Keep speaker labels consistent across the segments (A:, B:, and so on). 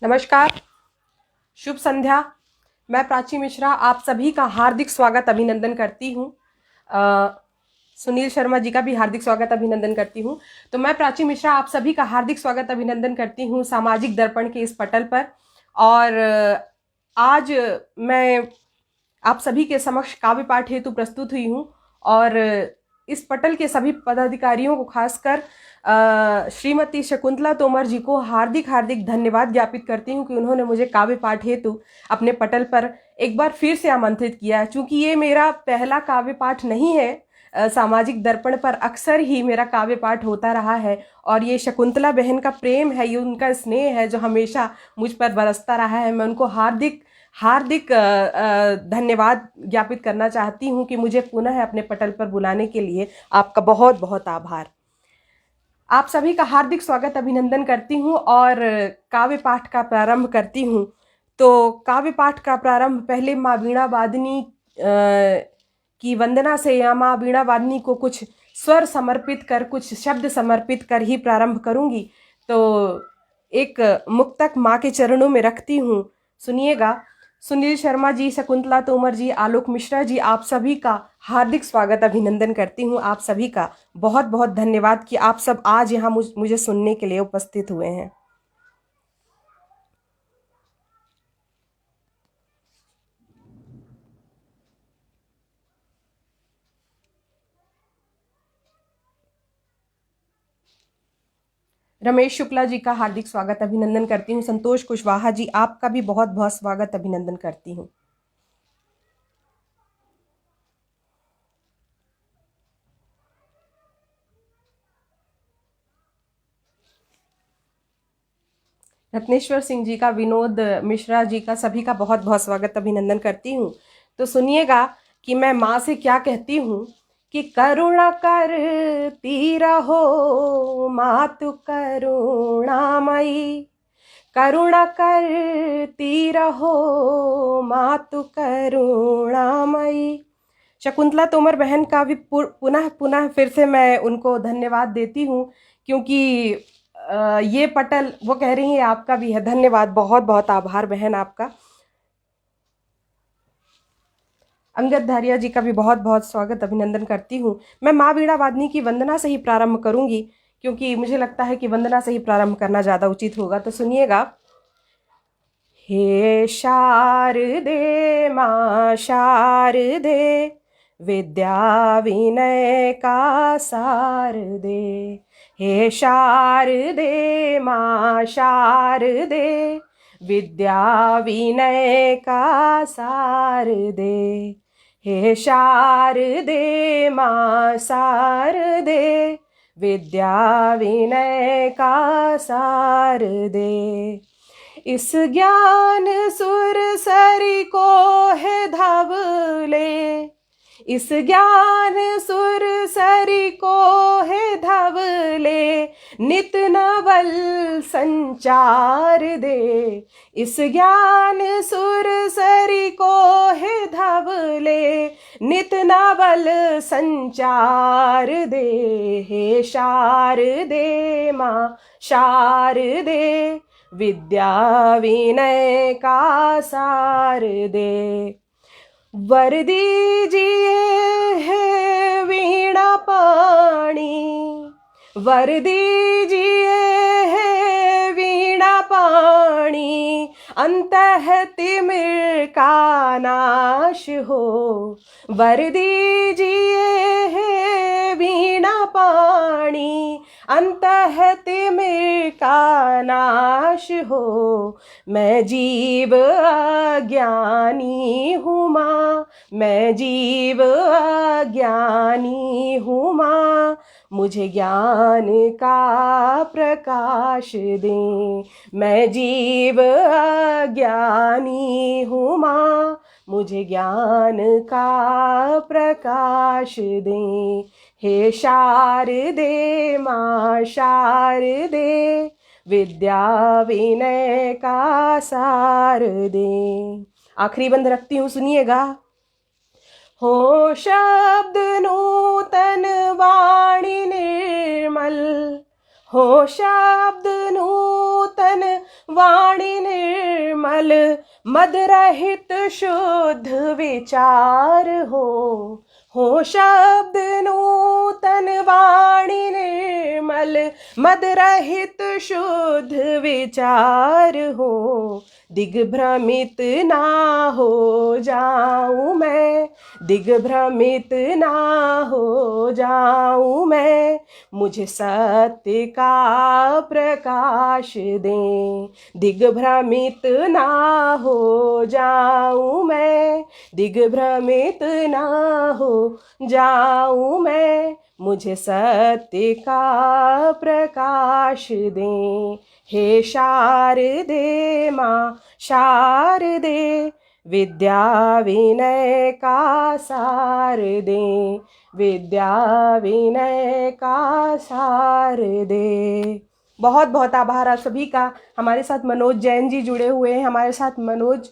A: नमस्कार, शुभ संध्या। मैं प्राची मिश्रा आप सभी का हार्दिक स्वागत अभिनंदन करती हूँ। सुनील शर्मा जी का भी हार्दिक स्वागत अभिनंदन करती हूँ। तो मैं प्राची मिश्रा आप सभी का हार्दिक स्वागत अभिनंदन करती हूँ सामाजिक दर्पण के इस पटल पर। और आज मैं आप सभी के समक्ष काव्य पाठ हेतु प्रस्तुत हुई हूँ और इस पटल के सभी पदाधिकारियों को, खासकर श्रीमती शकुंतला तोमर जी को हार्दिक हार्दिक धन्यवाद ज्ञापित करती हूँ कि उन्होंने मुझे काव्य पाठ हेतु अपने पटल पर एक बार फिर से आमंत्रित किया। चूंकि ये मेरा पहला काव्य पाठ नहीं है, सामाजिक दर्पण पर अक्सर ही मेरा काव्य पाठ होता रहा है और ये शकुंतला बहन का प्रेम है, ये उनका स्नेह है जो हमेशा मुझ पर बरसता रहा है। मैं उनको हार्दिक हार्दिक धन्यवाद ज्ञापित करना चाहती हूँ कि मुझे पुनः अपने पटल पर बुलाने के लिए आपका बहुत बहुत आभार। आप सभी का हार्दिक स्वागत अभिनंदन करती हूँ और काव्य पाठ का प्रारंभ करती हूँ। तो काव्य पाठ का प्रारंभ पहले माँ वीणा वादिनी की वंदना से या माँ वीणा वादिनी को कुछ स्वर समर्पित कर, कुछ शब्द समर्पित कर ही प्रारंभ करूँगी। तो एक मुक्तक माँ के चरणों में रखती हूँ, सुनिएगा। सुनील शर्मा जी, शकुंतला तोमर जी, आलोक मिश्रा जी, आप सभी का हार्दिक स्वागत अभिनंदन करती हूँ। आप सभी का बहुत बहुत धन्यवाद कि आप सब आज यहाँ मुझे सुनने के लिए उपस्थित हुए हैं। रमेश शुक्ला जी का हार्दिक स्वागत अभिनंदन करती हूँ। संतोष कुशवाहा जी, आपका भी बहुत बहुत स्वागत अभिनंदन करती हूँ। रत्नेश्वर सिंह जी का, विनोद मिश्रा जी का, सभी का बहुत बहुत स्वागत अभिनंदन करती हूँ। तो सुनिएगा कि मैं माँ से क्या कहती हूँ कि करुणा करती रहो मातु करुणामयी, करुणा करती रहो मातु करुणामयी। शकुंतला तोमर बहन का भी पुनः पुनः फिर से मैं उनको धन्यवाद देती हूँ, क्योंकि ये पटल, वो कह रही हैं आपका भी है। धन्यवाद, बहुत बहुत आभार बहन आपका। अंगद धारिया जी का भी बहुत बहुत स्वागत अभिनंदन करती हूँ। मैं माँ वीणा वादिनी की वंदना से ही प्रारंभ करूंगी, क्योंकि मुझे लगता है कि वंदना से ही प्रारंभ करना ज़्यादा उचित होगा। तो सुनिएगा। हे शारदे माँ शारदे, विद्या विनय का सार दे। हे शारदे माँ शारदे, विद्या विनय का सार दे। हे शारदे माँ शारदे, विद्या विनय का सार दे। इस ज्ञान सुर सरी को है धवले, इस ज्ञान सुर सरी को है धवले, नित नवल संचार दे। इस ज्ञान सुर सरी को है धवले, नित नवल संचार दे। हे शारदे माँ शारदे, विद्या विनय का सार दे। वर दीजिए है वीणा पाणी, वर दीजिए है वीणा पाणी, अंतः तिमिर का नाश हो। वर दीजिए है वीणा पाणी, अंतः तिमिर का नाश हो। मैं जीव अज्ञानी हूँ माँ, मैं जीव अज्ञानी हूँ माँ, मुझे ज्ञान का प्रकाश दें। मैं जीव अज्ञानी हूँ माँ, मुझे ज्ञान का प्रकाश दें। हे शारदे माँ शारदे, विद्या विनय का सार दे। आखिरी बंद रखती हूँ, सुनिएगा। हो शब्द नूतन वाणी निर्मल, हो शब्द नूतन वाणी निर्मल, निर्मल मद रहित शुद्ध विचार हो शब्द नूतन वाणी निर्मल मद रहित शुद्ध विचार हो, दिग्भ्रमित ना हो जाऊं मैं, दिग्भ्रमित ना हो जाऊं मैं, मुझे सत्य का प्रकाश दें, दिग्भ्रमित ना हो जाऊं मैं, दिग्भ्रमित ना हो जाऊं मैं, मुझे सत्य का प्रकाश दें। हे शारदे माँ शारदे, विद्या विनय का सार दे, विद्या विनय का सार दे। बहुत बहुत आभार आप सभी का। हमारे साथ मनोज जैन जी जुड़े हुए हैं, हमारे साथ मनोज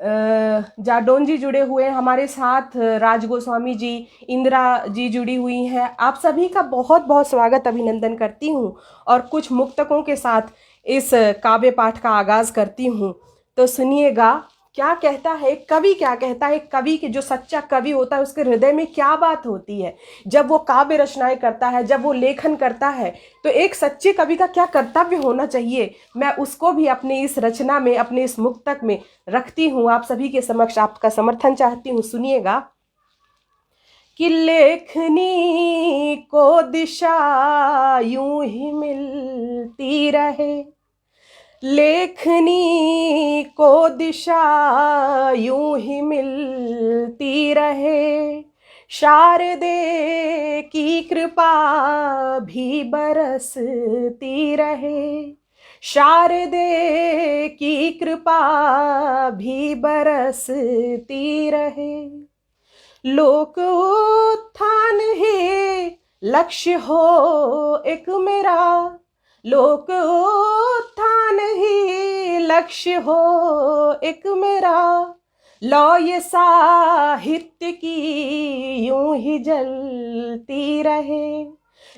A: जाडोन जी जुड़े हुए हैं, हमारे साथ राज गोस्वामी जी, इंदिरा जी जुड़ी हुई हैं। आप सभी का बहुत बहुत स्वागत अभिनंदन करती हूँ और कुछ मुक्तकों के साथ इस काव्य पाठ का आगाज करती हूँ। तो सुनिएगा क्या कहता है कवि, क्या कहता है कवि के। जो सच्चा कवि होता है उसके हृदय में क्या बात होती है जब वो काव्य रचनाएं करता है, जब वो लेखन करता है, तो एक सच्चे कवि का क्या कर्तव्य होना चाहिए, मैं उसको भी अपनी इस रचना में, अपने इस मुक्तक में रखती हूँ। आप सभी के समक्ष आपका समर्थन चाहती हूँ। सुनिएगा कि लेखनी को दिशा यूं ही मिलती रहे, लेखनी को दिशा यूं ही मिलती रहे, शारदे की कृपा भी बरसती रहे, शारदे की कृपा भी बरसती रहे, लोक उत्थान ही लक्ष्य हो एक मेरा, लोक उत्थान ही लक्ष्य हो एक मेरा, लो ये साहित्य की यूं ही जलती रहे,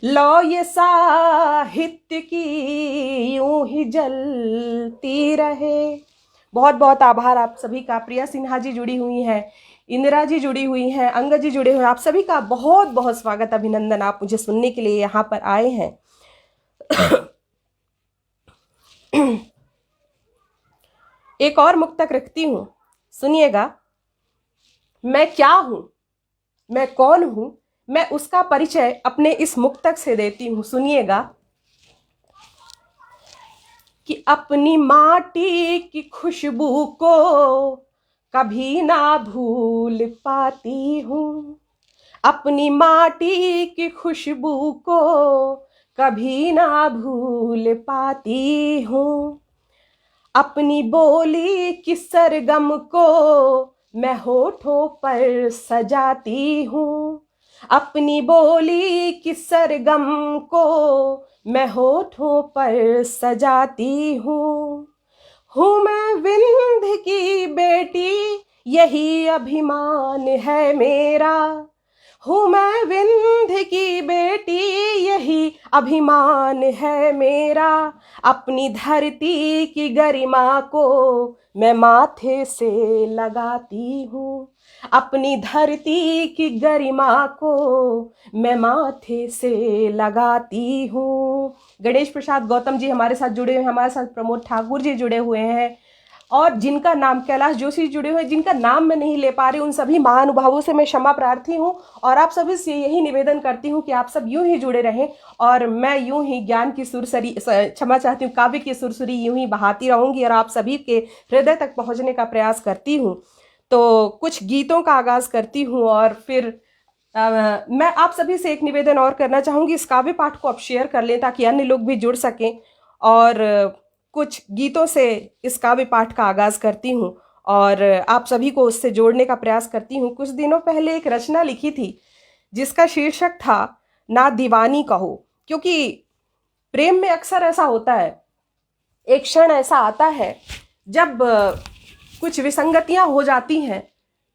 A: लो ये साहित्य की यूं ही जलती रहे। बहुत बहुत आभार आप सभी का। प्रिया सिन्हा जी जुड़ी हुई हैं, इंदिरा जी जुड़ी हुई हैं, अंगद जी जुड़े हुए हैं। आप सभी का बहुत बहुत स्वागत अभिनंदन। आप मुझे सुनने के लिए यहाँ पर आए हैं। एक और मुक्तक रखती हूं, सुनिएगा। मैं क्या हूं, मैं कौन हूं, मैं उसका परिचय अपने इस मुक्तक से देती हूं। सुनिएगा कि अपनी माटी की खुशबू को कभी ना भूल पाती हूं, अपनी माटी की खुशबू को कभी ना भूल पाती हूं, अपनी बोली की सरगम को मैं होठों पर सजाती हूँ, अपनी बोली की सरगम को मैं होठों पर सजाती हूँ मैं विंध्य की बेटी, यही अभिमान है मेरा, हूँ मैं विंध्य की बेटी, यही अभिमान है मेरा, अपनी धरती की गरिमा को मैं माथे से लगाती हूँ, अपनी धरती की गरिमा को मैं माथे से लगाती हूँ। गणेश प्रसाद गौतम जी हमारे साथ जुड़े हुए हैं, हमारे साथ प्रमोद ठाकुर जी जुड़े हुए हैं, और जिनका नाम कैलाश जोशी जुड़े हुए, जिनका नाम मैं नहीं ले पा रही, उन सभी महानुभावों से मैं क्षमा प्रार्थी हूँ। और आप सभी से यही निवेदन करती हूँ कि आप सब यूं ही जुड़े रहें और मैं यूं ही ज्ञान की सुरसरी, क्षमा चाहती हूँ, काव्य की सुरसरी यूं ही बहाती रहूंगी और आप सभी के हृदय तक पहुँचने का प्रयास करती हूँ। तो कुछ गीतों का आगाज करती हूँ और फिर मैं आप सभी से एक निवेदन और करना चाहूँगी, इस काव्य पाठ को आप शेयर कर लें ताकि अन्य लोग भी जुड़ सकें। और कुछ गीतों से इस काव्य पाठ का आगाज करती हूँ और आप सभी को उससे जोड़ने का प्रयास करती हूँ। कुछ दिनों पहले एक रचना लिखी थी जिसका शीर्षक था ना दीवानी कहो, क्योंकि प्रेम में अक्सर ऐसा होता है, एक क्षण ऐसा आता है जब कुछ विसंगतियां हो जाती हैं,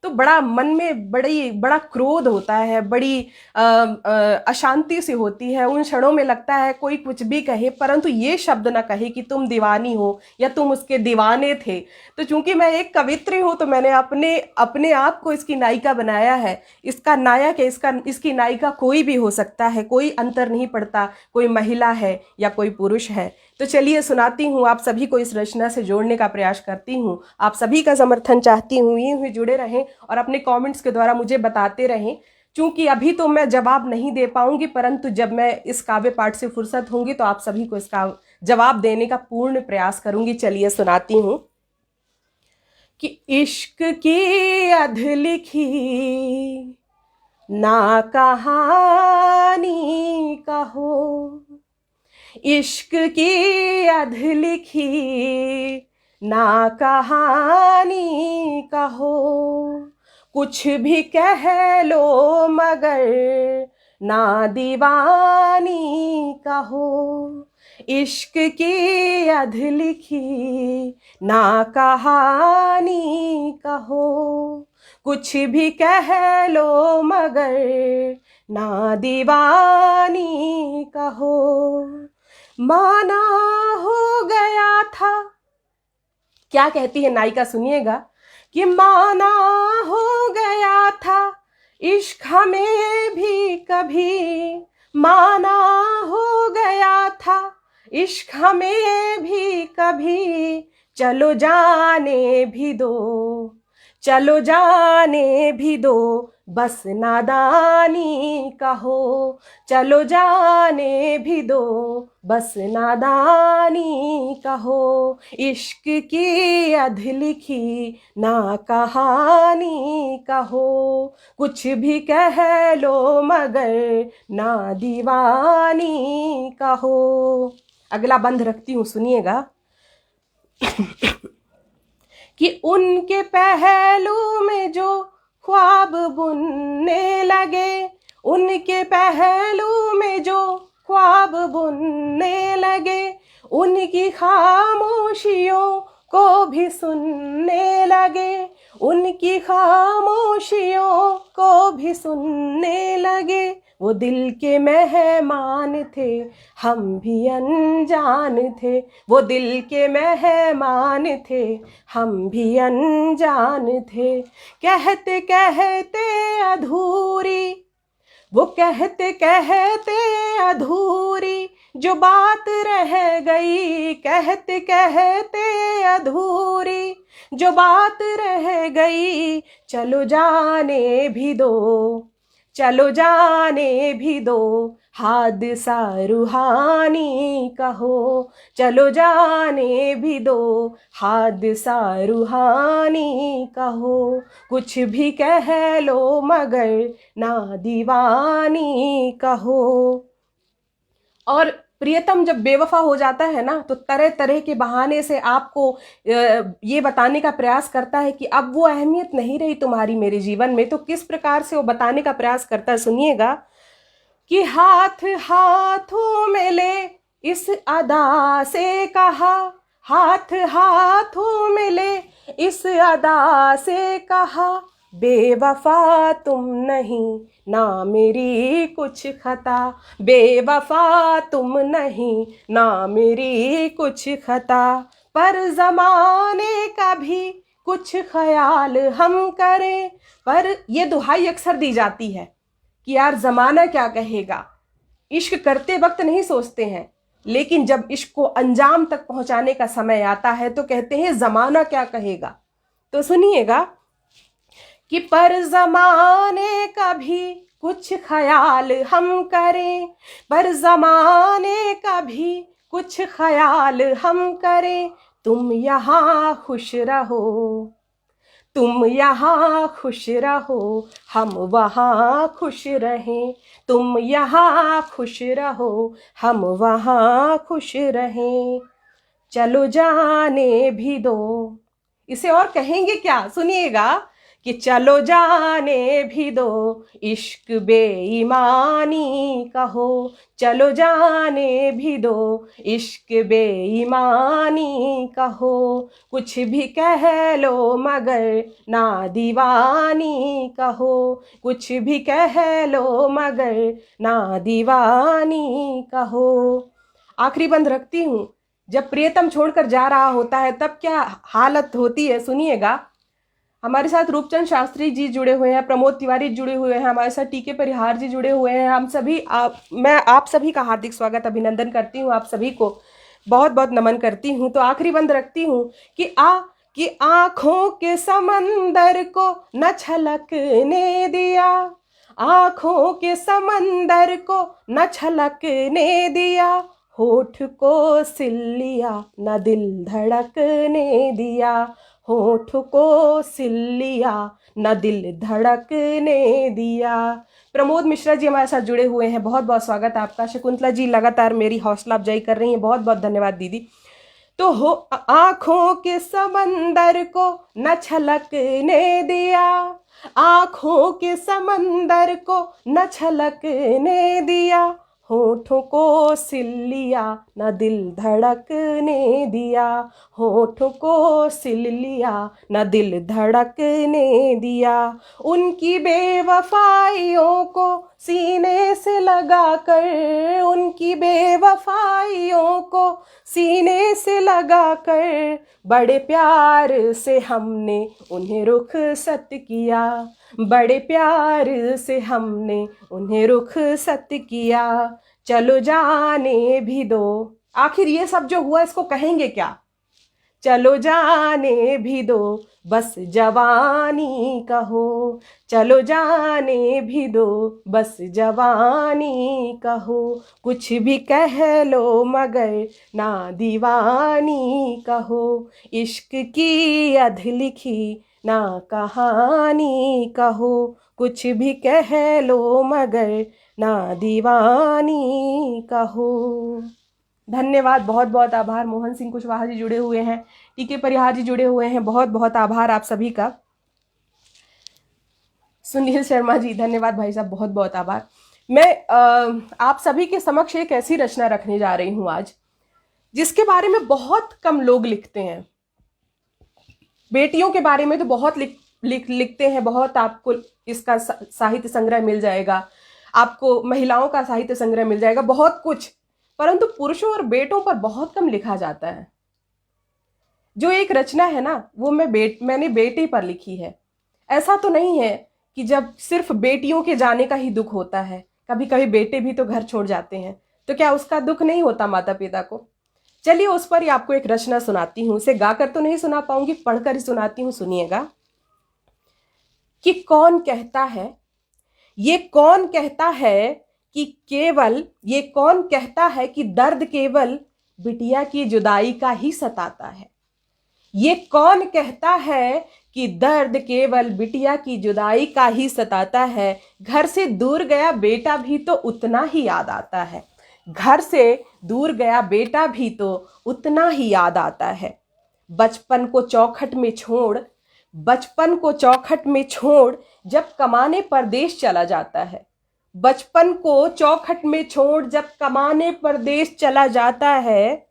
A: तो बड़ा मन में बड़ा क्रोध होता है, बड़ी अशांति सी होती है। उन क्षणों में लगता है कोई कुछ भी कहे परंतु ये शब्द ना कहे कि तुम दीवानी हो या तुम उसके दीवाने थे। तो चूंकि मैं एक कवित्री हूँ तो मैंने अपने आप को इसकी नायिका बनाया है। इसका नायक है, इसकी नायिका कोई भी हो सकता है, कोई अंतर नहीं पड़ता, कोई महिला है या कोई पुरुष है। तो चलिए सुनाती हूँ, आप सभी को इस रचना से जोड़ने का प्रयास करती हूँ। आप सभी का समर्थन चाहती हूँ, यूं ही जुड़े रहें और अपने कमेंट्स के द्वारा मुझे बताते रहें। चूंकि अभी तो मैं जवाब नहीं दे पाऊंगी परंतु जब मैं इस काव्य पाठ से फुर्सत होंगी तो आप सभी को इसका जवाब देने का पूर्ण प्रयास करूंगी। चलिए सुनाती हूँ कि इश्क की अधलिखी ना कहानी कहो, इश्क की अधलिखी ना कहानी कहो, कुछ भी कह लो मगर ना दीवानी कहो, इश्क की अधलिखी ना कहानी कहो, कुछ भी कह लो मगर ना दीवानी कहो, माना हो गया था। क्या कहती है नायिका सुनिएगा कि माना हो गया था इश्क हमें भी कभी, माना हो गया था इश्क हमें भी कभी, चलो जाने भी दो, चलो जाने भी दो, बस नादानी कहो, चलो जाने भी दो, बस नादानी कहो, इश्क की अधलिखी ना कहानी कहो, कुछ भी कह लो मगर ना दीवानी कहो। अगला बंध रखती हूँ, सुनिएगा कि उनके पहलू में जो ख्वाब बुनने लगे, उनके पहलू में जो ख्वाब बुनने लगे, उनकी खामोशियों को भी सुनने लगे, उनकी खामोशियों को भी सुनने लगे, वो दिल के मेहमान थे हम भी अनजान थे, वो दिल के मेहमान थे हम भी अनजान थे, कहते कहते अधूरी, वो कहते कहते अधूरी जो बात रह गई, कहते कहते अधूरी जो बात रह गई, चलो जाने भी दो, चलो जाने भी दो, हादसा रूहानी कहो, चलो जाने भी दो, हादसा रूहानी कहो, कुछ भी कह लो मगर ना दीवानी कहो। और प्रियतम जब बेवफा हो जाता है ना तो तरह तरह के बहाने से आपको ये बताने का प्रयास करता है कि अब वो अहमियत नहीं रही तुम्हारी मेरे जीवन में। तो किस प्रकार से वो बताने का प्रयास करता है सुनिएगा कि हाथ हाथों में ले इस अदा से कहा, हाथ हाथों में ले इस अदा से कहा, बेवफा तुम नहीं ना मेरी कुछ खता, बेवफा तुम नहीं ना मेरी कुछ खता, पर ज़माने का भी कुछ ख्याल हम करें। पर ये दुहाई अक्सर दी जाती है कि यार ज़माना क्या कहेगा, इश्क करते वक्त नहीं सोचते हैं, लेकिन जब इश्क को अंजाम तक पहुंचाने का समय आता है तो कहते हैं ज़माना क्या कहेगा। तो सुनिएगा कि पर ज़माने का भी कुछ ख्याल हम करें, पर ज़माने का भी कुछ ख्याल हम करें, तुम यहाँ खुश रहो, तुम यहाँ खुश रहो, हम वहाँ खुश रहें, तुम यहाँ खुश रहो, हम वहाँ खुश रहें, चलो जाने भी दो। इसे और कहेंगे क्या, सुनिएगा कि चलो जाने भी दो इश्क बेईमानी का हो, चलो जाने भी दो इश्क बेईमानी का हो। कुछ भी कह लो मगर ना दीवानी का हो, कुछ भी कह लो मगर ना दीवानी का हो। आखिरी बंद रखती हूँ, जब प्रियतम छोड़कर जा रहा होता है तब क्या हालत होती है, सुनिएगा। हमारे साथ रूपचंद शास्त्री जी जुड़े हुए हैं, प्रमोद तिवारी जुड़े हुए हैं, हमारे साथ टीके परिहार जी जुड़े हुए हैं। हम सभी मैं आप सभी का हार्दिक स्वागत अभिनंदन करती हूँ, आप सभी को बहुत बहुत नमन करती हूँ। तो आखिरी बंद रखती हूँ कि आंखों के समंदर को न छलकने दिया, आंखों के समंदर को न छलकने दिया, होठ को सिल लिया न दिल धड़कने दिया, होठ को सिल लिया न दिल धड़कने दिया। प्रमोद मिश्रा जी हमारे साथ जुड़े हुए हैं, बहुत बहुत स्वागत आपका। शकुंतला जी लगातार मेरी हौसला अफजाई कर रही हैं, बहुत बहुत धन्यवाद दीदी। तो हो आंखों के समंदर को न छलकने दिया, आंखों के समंदर को न छलकने दिया, होठों को सिल लिया न दिल धड़कने दिया, होठों को सिल लिया न दिल धड़कने दिया। उनकी बेवफाइयों को सीने से लगा कर, उनकी बेवफाइयों को सीने से लगा कर, बड़े प्यार से हमने उन्हें रुखसत किया, बड़े प्यार से हमने उन्हें रुखसत किया, चलो जाने भी दो। आखिर ये सब जो हुआ इसको कहेंगे क्या? चलो जाने भी दो बस जवानी का हो, चलो जाने भी दो बस जवानी का हो, कुछ भी कह लो मगर ना दीवानी का हो, इश्क की अधलिखी ना कहानी का हो, कुछ भी कह लो मगर ना दीवानी का हो। धन्यवाद, बहुत बहुत आभार। मोहन सिंह कुशवाहा जी जुड़े हुए हैं, टीके परिहार जी जुड़े हुए हैं, बहुत बहुत आभार आप सभी का। सुनील शर्मा जी धन्यवाद भाई साहब, बहुत बहुत आभार। मैं आप सभी के समक्ष एक ऐसी रचना रखने जा रही हूं आज, जिसके बारे में बहुत कम लोग लिखते हैं। बेटियों के बारे में तो बहुत लिखते हैं, बहुत आपको इसका साहित्य संग्रह मिल जाएगा, आपको महिलाओं का साहित्य संग्रह मिल जाएगा, बहुत कुछ, परंतु पुरुषों और बेटों पर बहुत कम लिखा जाता है। जो एक रचना है ना, वो मैंने बेटी पर लिखी है। ऐसा तो नहीं है कि जब सिर्फ बेटियों के जाने का ही दुख होता है, कभी कभी बेटे भी तो घर छोड़ जाते हैं, तो क्या उसका दुख नहीं होता माता पिता को? चलिए उस पर ही आपको एक रचना सुनाती हूं। उसे गाकर तो नहीं सुना पाऊंगी, पढ़कर ही सुनाती हूं, सुनिएगा। कि कौन कहता है, ये कौन कहता है कि केवल, ये कौन कहता है कि दर्द केवल बिटिया की जुदाई का ही सताता है, ये कौन कहता है कि दर्द केवल बिटिया की जुदाई का ही सताता है, घर से दूर गया बेटा भी तो उतना ही याद आता है, घर से दूर गया बेटा भी तो उतना ही याद आता है, बचपन को चौखट में छोड़, बचपन को चौखट में छोड़ जब कमाने परदेश चला जाता है, बचपन को चौखट में छोड़ जब कमाने परदेश चला जाता है,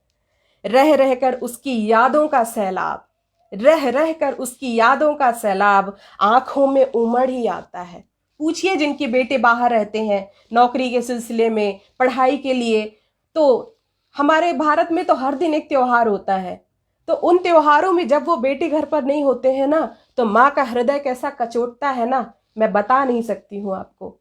A: रह रहकर उसकी यादों का सैलाब, रह रहकर उसकी यादों का सैलाब आंखों में उमड़ ही आता है। पूछिए जिनके बेटे बाहर रहते हैं नौकरी के सिलसिले में, पढ़ाई के लिए, तो हमारे भारत में तो हर दिन एक त्योहार होता है, तो उन त्योहारों में जब वो बेटे घर पर नहीं होते हैं ना, तो माँ का हृदय कैसा कचोटता है ना, मैं बता नहीं सकती हूँ आपको।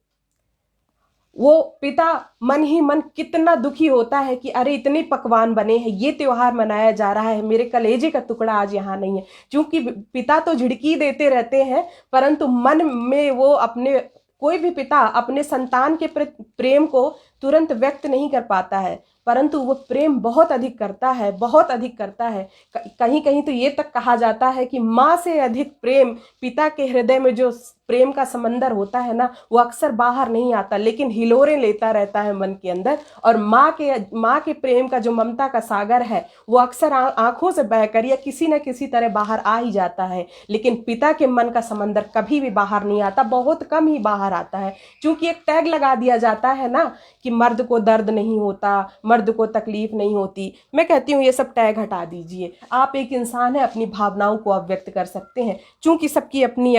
A: वो पिता मन ही मन कितना दुखी होता है कि अरे इतने पकवान बने हैं, ये त्योहार मनाया जा रहा है, मेरे कलेजे का टुकड़ा आज यहाँ नहीं है। क्योंकि पिता तो झिड़की देते रहते हैं, परंतु मन में वो अपने, कोई भी पिता अपने संतान के प्रेम को तुरंत व्यक्त नहीं कर पाता है, परंतु वो प्रेम बहुत अधिक करता है, बहुत अधिक करता है। कहीं कहीं तो ये तक कहा जाता है कि माँ से अधिक प्रेम पिता के हृदय में जो प्रेम का समंदर होता है ना, वो अक्सर बाहर नहीं आता, लेकिन हिलोरे लेता रहता है मन के अंदर। और माँ के प्रेम का जो ममता का सागर है, वो अक्सर आंखों से बहकर या किसी न किसी तरह बाहर आ ही जाता है, लेकिन पिता के मन का समंदर कभी भी बाहर नहीं आता, बहुत कम ही बाहर आता है। क्योंकि एक टैग लगा दिया जाता है ना कि मर्द को दर्द नहीं होता, मर्द को तकलीफ नहीं होती। मैं कहती हूँ ये सब टैग हटा दीजिए। आप एक इंसान है, अपनी भावनाओं को आप व्यक्त कर सकते हैं। चूंकि सबकी अपनी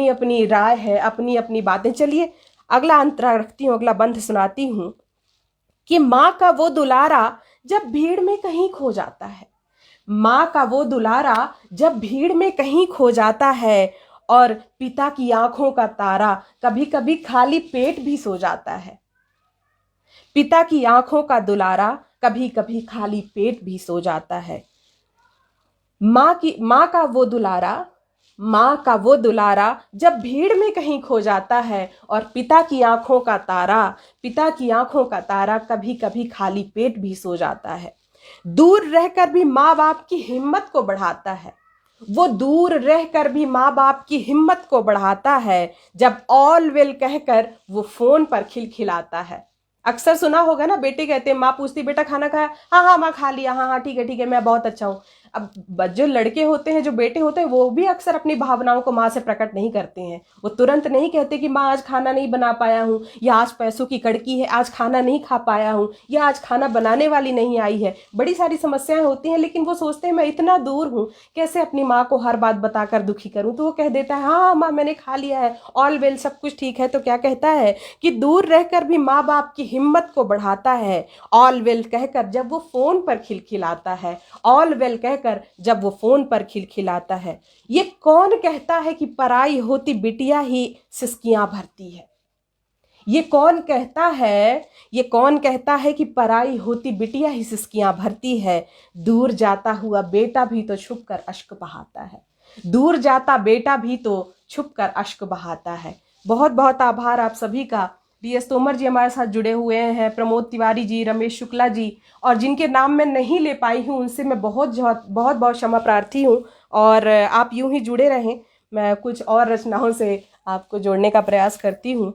A: अपनी राय है, अपनी अपनी बातें। चलिए अगला अंतरा रखती हूँ, अगला बंध सुनाती हूँ कि माँ का वो दुलारा जब भीड़ में कहीं खो जाता है। माँ का वो दुलारा जब भीड़ में कहीं खो जाता है, और पिता की आंखों का तारा कभी कभी खाली पेट भी सो जाता है। पिता की आंखों का दुलारा कभी कभी खाली पेट भी सो जाता है। माँ का वो दुलारा जब भीड़ में कहीं खो जाता है, और पिता की आंखों का तारा कभी कभी खाली पेट भी सो जाता है। दूर रहकर भी माँ बाप की हिम्मत को बढ़ाता है। वो दूर रहकर भी माँ बाप की हिम्मत को बढ़ाता है, जब ऑल वेल कहकर वो फोन पर खिलखिलाता है। अक्सर सुना होगा ना, बेटे कहते हैं, माँ पूछती बेटा खाना खाया, हाँ हाँ माँ खा लिया, हाँ हाँ ठीक है मैं बहुत अच्छा हूँ। अब जो लड़के होते हैं, जो बेटे होते हैं, वो भी अक्सर अपनी भावनाओं को माँ से प्रकट नहीं करते हैं। वो तुरंत नहीं कहते कि माँ आज खाना नहीं बना पाया हूँ, या आज पैसों की कड़की है, आज खाना नहीं खा पाया हूँ, या आज खाना बनाने वाली नहीं आई है। बड़ी सारी समस्याएं होती हैं, लेकिन वो सोचते हैं मैं इतना दूर हूँ, कैसे अपनी माँ को हर बात बताकर दुखी करूँ। तो वो कह देता है हाँ माँ मैंने खा लिया है, ऑल वेल, सब कुछ ठीक है। तो क्या कहता है कि दूर रहकर भी माँ बाप की हिम्मत को बढ़ाता है, ऑल वेल कहकर जब वो फोन पर खिलखिलाता है, ऑल वेल कहकर जब वो फोन पर खिलखिलाता है। ये कौन कहता है कि पराई होती बिटिया ही सिसकियां भरती है? ये कौन कहता है कि पराई होती बिटिया ही सिसकियां भरती है? दूर जाता हुआ बेटा भी तो छुप कर अश्क बहाता है, दूर जाता बेटा भी तो छुप कर अश्क बहाता है। बहुत बहुत आभार आप सभी का। DS तोमर जी हमारे साथ जुड़े हुए हैं, प्रमोद तिवारी जी, रमेश शुक्ला जी, और जिनके नाम मैं नहीं ले पाई हूँ उनसे मैं बहुत बहुत क्षमा प्रार्थी हूँ। और आप यूं ही जुड़े रहें, मैं कुछ और रचनाओं से आपको जोड़ने का प्रयास करती हूँ।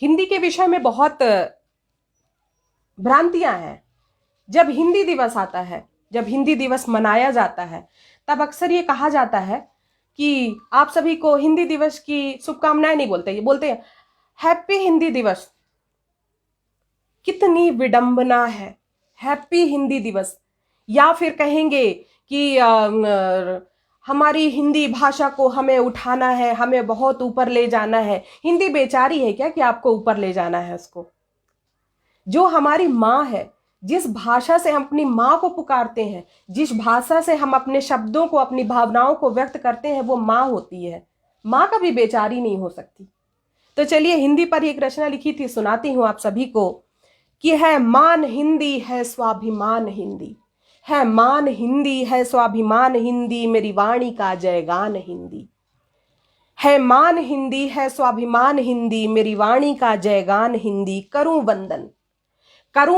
A: हिंदी के विषय में बहुत भ्रांतियां हैं। जब हिंदी दिवस आता है, जब हिंदी दिवस मनाया जाता है, तब अक्सर ये कहा जाता है कि आप सभी को हिंदी दिवस की शुभकामनाएं नहीं बोलते, ये बोलते हैं हैप्पी हिंदी दिवस। कितनी विडंबना है, हैप्पी हिंदी दिवस। या फिर कहेंगे कि हमारी हिंदी भाषा को हमें उठाना है, हमें बहुत ऊपर ले जाना है। हिंदी बेचारी है क्या कि आपको ऊपर ले जाना है उसको? जो हमारी माँ है, जिस भाषा से हम अपनी माँ को पुकारते हैं, जिस भाषा से हम अपने शब्दों को, अपनी भावनाओं को व्यक्त करते हैं, वो माँ होती है। माँ कभी बेचारी नहीं हो सकती। तो चलिए हिंदी पर एक रचना लिखी थी, सुनाती हूँ आप सभी को कि है मान हिंदी है स्वाभिमान हिंदी, है मान हिंदी है स्वाभिमान हिंदी, मेरी वाणी का जयगान हिंदी। है मान हिंदी है स्वाभिमान हिंदी, मेरी वाणी का जयगान हिंदी। करूं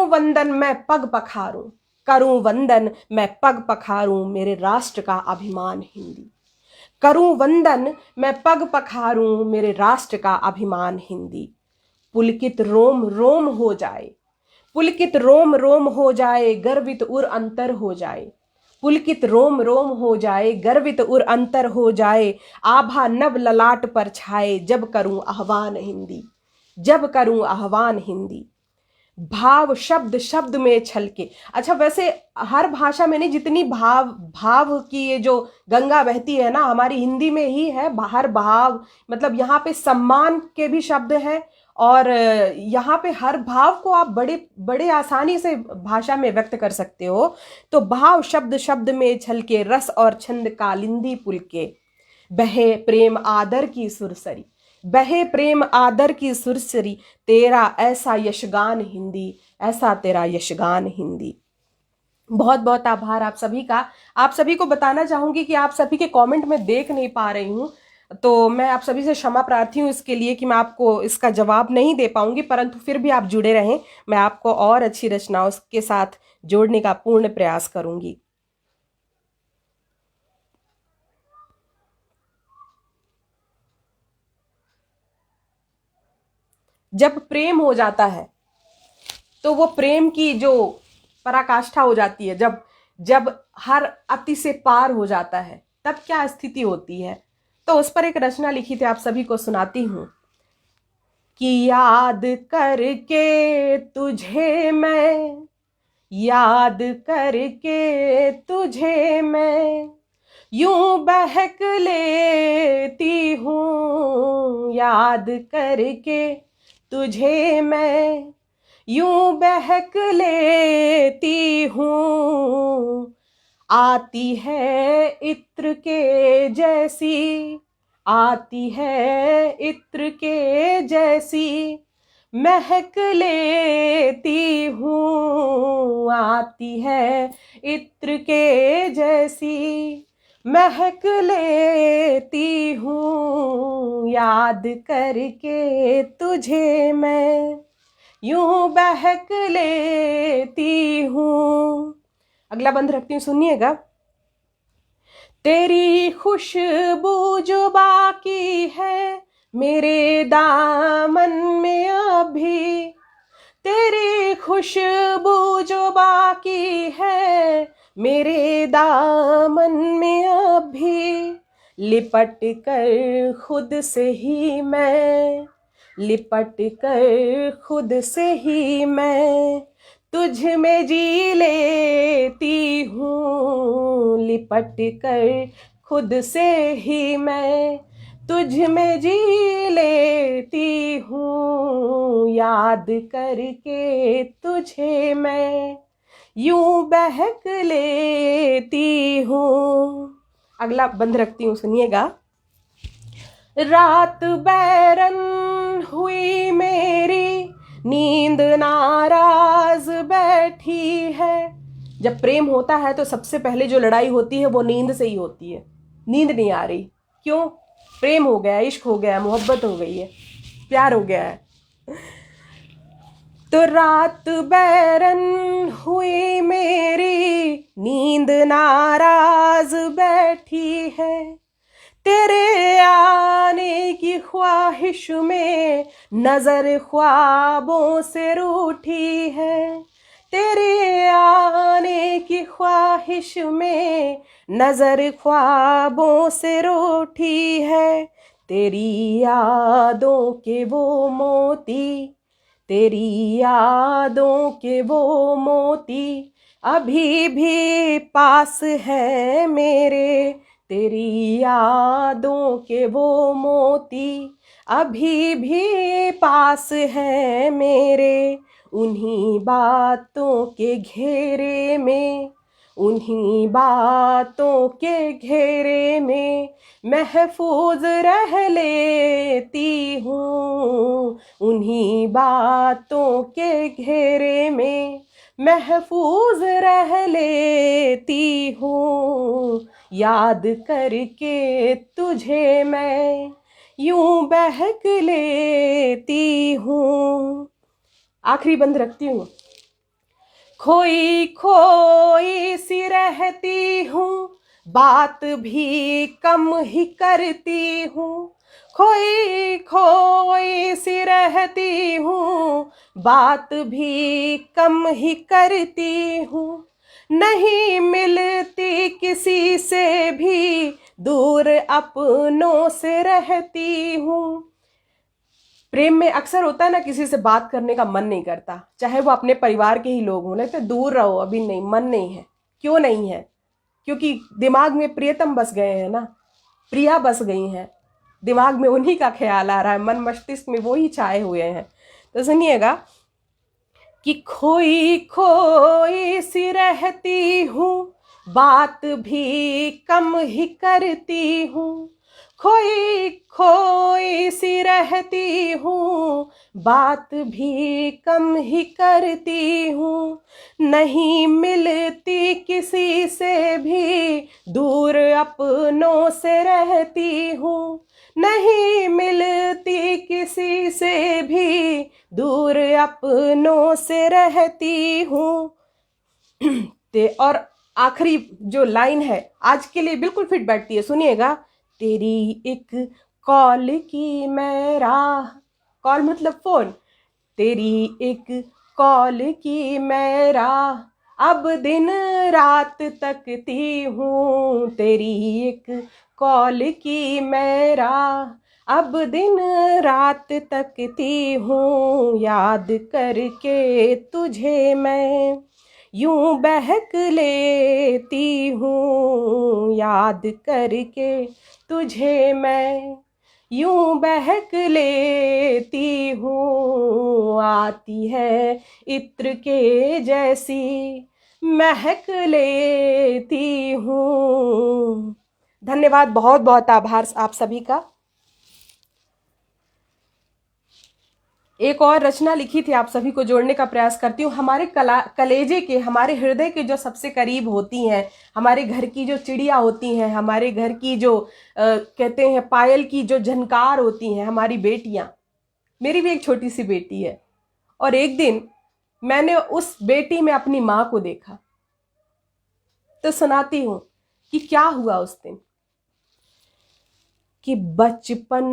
A: वंदन मैं पग पखारूं, करूं वंदन मैं पग पखारूं, मेरे राष्ट्र का अभिमान हिंदी। करूं वंदन मैं पग पखारूं, मेरे राष्ट्र का अभिमान हिंदी। पुलकित रोम रोम हो जाए, पुलकित रोम रोम हो जाए, गर्वित उर अंतर हो जाए। पुलकित रोम रोम हो जाए, गर्वित उर अंतर हो जाए, आभा नभ ललाट पर छाए, जब करूं आह्वान हिंदी, जब करूं आह्वान हिंदी। भाव शब्द शब्द में छलके। अच्छा, वैसे हर भाषा में नहीं, जितनी भाव की ये जो गंगा बहती है ना, हमारी हिंदी में ही है। हर भाव मतलब यहाँ पे सम्मान के भी शब्द हैं, और यहाँ पे हर भाव को आप बड़े बड़े आसानी से भाषा में व्यक्त कर सकते हो। तो भाव शब्द शब्द में छलके, रस और छंद कालिंदी पुलके, बहे प्रेम आदर की सुरसरी, बहे प्रेम आदर की सुरसरी, तेरा ऐसा यशगान हिंदी, ऐसा तेरा यशगान हिंदी। बहुत बहुत आभार आप सभी का। आप सभी को बताना चाहूंगी कि आप सभी के कमेंट में देख नहीं पा रही हूँ, तो मैं आप सभी से क्षमा प्रार्थी हूँ इसके लिए कि मैं आपको इसका जवाब नहीं दे पाऊंगी, परंतु फिर भी आप जुड़े रहें, मैं आपको और अच्छी रचनाओं के साथ जोड़ने का पूर्ण प्रयास करूंगी। जब प्रेम हो जाता है तो वो प्रेम की जो पराकाष्ठा हो जाती है, जब जब हर अति से पार हो जाता है, तब क्या स्थिति होती है। तो उस पर एक रचना लिखी थी, आप सभी को सुनाती हूं कि याद करके तुझे मैं, याद करके तुझे मैं यूं बहक लेती हूँ, याद करके तुझे मैं यूं बहक लेती हूँ। आती है इत्र के जैसी, आती है इत्र के जैसी, महक लेती हूँ। आती है इत्र के जैसी, महक लेती हूँ। याद करके तुझे मैं यूं बहक लेती हूँ। अगला बंद रखती हूँ, सुनिएगा। तेरी खुशबू जो बाकी है मेरे दामन में अभी, तेरी खुशबू जो बाकी है मेरे दामन में अभी, लिपट कर खुद से ही मैं, लिपट कर खुद से ही मैं तुझ में जी लेती हूँ। लिपट कर खुद से ही मैं तुझ में जी लेती हूँ। याद करके तुझे मैं यूं बहक लेती हूँ। अगला बंद रखती हूँ, सुनिएगा। रात बैरन हुई मेरी, नींद नाराज बैठी है। जब प्रेम होता है तो सबसे पहले जो लड़ाई होती है वो नींद से ही होती है। नींद नहीं आ रही, क्यों? प्रेम हो गया, इश्क हो गया, मोहब्बत हो गई है, प्यार हो गया है। तो रात बैरन हुई मेरी, नींद नाराज बैठी है, तेरे आने की ख्वाहिश में नजर ख्वाबों से रूठी है। तेरे आने की ख्वाहिश में नजर ख्वाबों से रूठी है। तेरी यादों के वो मोती, तेरी यादों के वो मोती अभी भी पास है मेरे। तेरी यादों के वो मोती अभी भी पास है मेरे। उन्हीं बातों के घेरे में, उन्हीं बातों के घेरे में महफूज रह लेती हूँ। उन्हीं बातों के घेरे में महफूज रह लेती हूँ। याद करके तुझे मैं यूं बहक लेती हूँ। आखिरी बंद रखती हूँ। खोई खोई सी रहती हूँ, बात भी कम ही करती हूँ। खोई खोई सी रहती हूँ, बात भी कम ही करती हूँ। नहीं मिलती किसी से भी, दूर अपनों से रहती हूँ। प्रेम में अक्सर होता है ना, किसी से बात करने का मन नहीं करता, चाहे वो अपने परिवार के ही लोग हों, लगता है दूर रहो, अभी नहीं, मन नहीं है। क्यों नहीं है? क्योंकि दिमाग में प्रियतम बस गए हैं ना, प्रिया बस गई हैं, दिमाग में उन्हीं का ख्याल आ रहा है, मन मस्तिष्क में वो ही छाए हुए हैं। तो सुनिएगा कि खोई खोई सी रहती हूँ, बात भी कम ही करती हूँ। खोई खोई सी रहती हूँ, बात भी कम ही करती हूँ। नहीं मिलती किसी से भी, दूर अपनों से रहती हूँ। नहीं मिलती किसी से भी, दूर अपनों से रहती हूँ। और आखिरी जो लाइन है आज के लिए बिल्कुल फिट बैठती है, सुनिएगा। तेरी एक कॉल की मैं राह, कॉल मतलब फोन, तेरी एक कॉल की मैं राह, अब दिन रात तकती हूँ। तेरी एक कॉल की मैं राह, अब दिन रात तकती हूँ। याद करके तुझे मैं यूं बहक लेती हूँ। याद करके तुझे मैं यूं बहक लेती हूँ। आती है इत्र के जैसी महक लेती हूँ। धन्यवाद, बहुत बहुत आभार आप सभी का। एक और रचना लिखी थी, आप सभी को जोड़ने का प्रयास करती हूँ। हमारे कलेजे के, हमारे हृदय के जो सबसे करीब होती हैं, हमारे घर की जो चिड़िया होती हैं, हमारे घर की जो कहते हैं पायल की जो झनकार होती हैं, हमारी बेटियां। मेरी भी एक छोटी सी बेटी है, और एक दिन मैंने उस बेटी में अपनी माँ को देखा। तो सुनाती हूँ कि क्या हुआ उस दिन। कि बचपन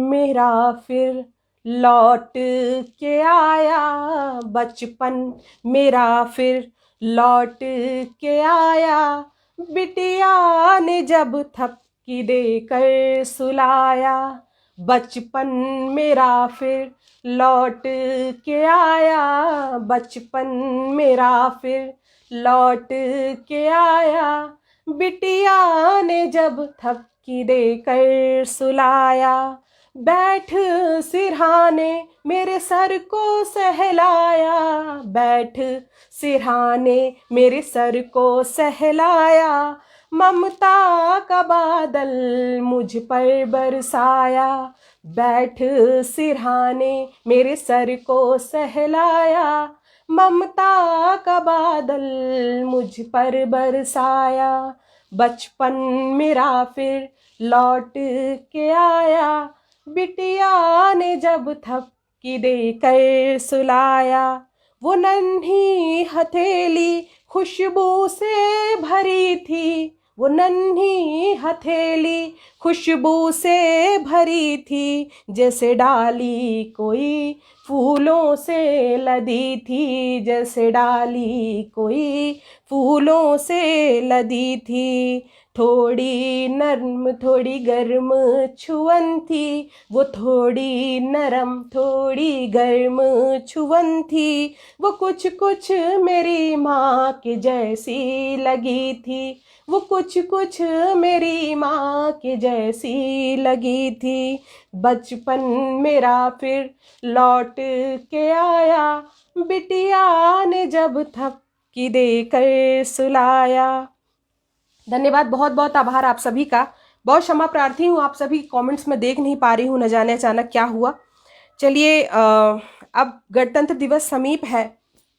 A: मेरा फिर लौट के आया, बचपन मेरा फिर लौट के आया। बिटिया ने जब थपकी देकर सुलाया, बचपन मेरा फिर लौट के आया। बचपन मेरा फिर लौट के आया। बिटिया ने जब थपकी देकर सुलाया, बैठ सिरहाने मेरे सर को सहलाया। बैठ सिरहाने मेरे सर को सहलाया। ममता का बादल मुझ पर बरसाया। बैठ सिरहाने मेरे सर को सहलाया। ममता का बादल मुझ पर बरसाया। बचपन मेरा फिर लौट के आया। बिटिया ने जब थपकी देकर सुलाया। वो नन्ही हथेली खुशबू से भरी थी। वो नन्ही हथेली खुशबू से भरी थी। जैसे डाली कोई फूलों से लदी थी। जैसे डाली कोई फूलों से लदी थी। थोड़ी नरम थोड़ी गर्म छुअन थी। वो थोड़ी नरम थोड़ी गर्म छुअन थी। वो कुछ कुछ मेरी माँ के जैसी लगी थी। वो कुछ कुछ मेरी माँ के जैसी लगी थी। बचपन मेरा फिर लौट के आया। बिटिया ने जब थपकी देकर सुलाया। धन्यवाद, बहुत बहुत आभार आप सभी का। बहुत क्षमा प्रार्थी हूँ, आप सभी कमेंट्स में देख नहीं पा रही हूँ, न जाने अचानक क्या हुआ। चलिए, अब गणतंत्र दिवस समीप है,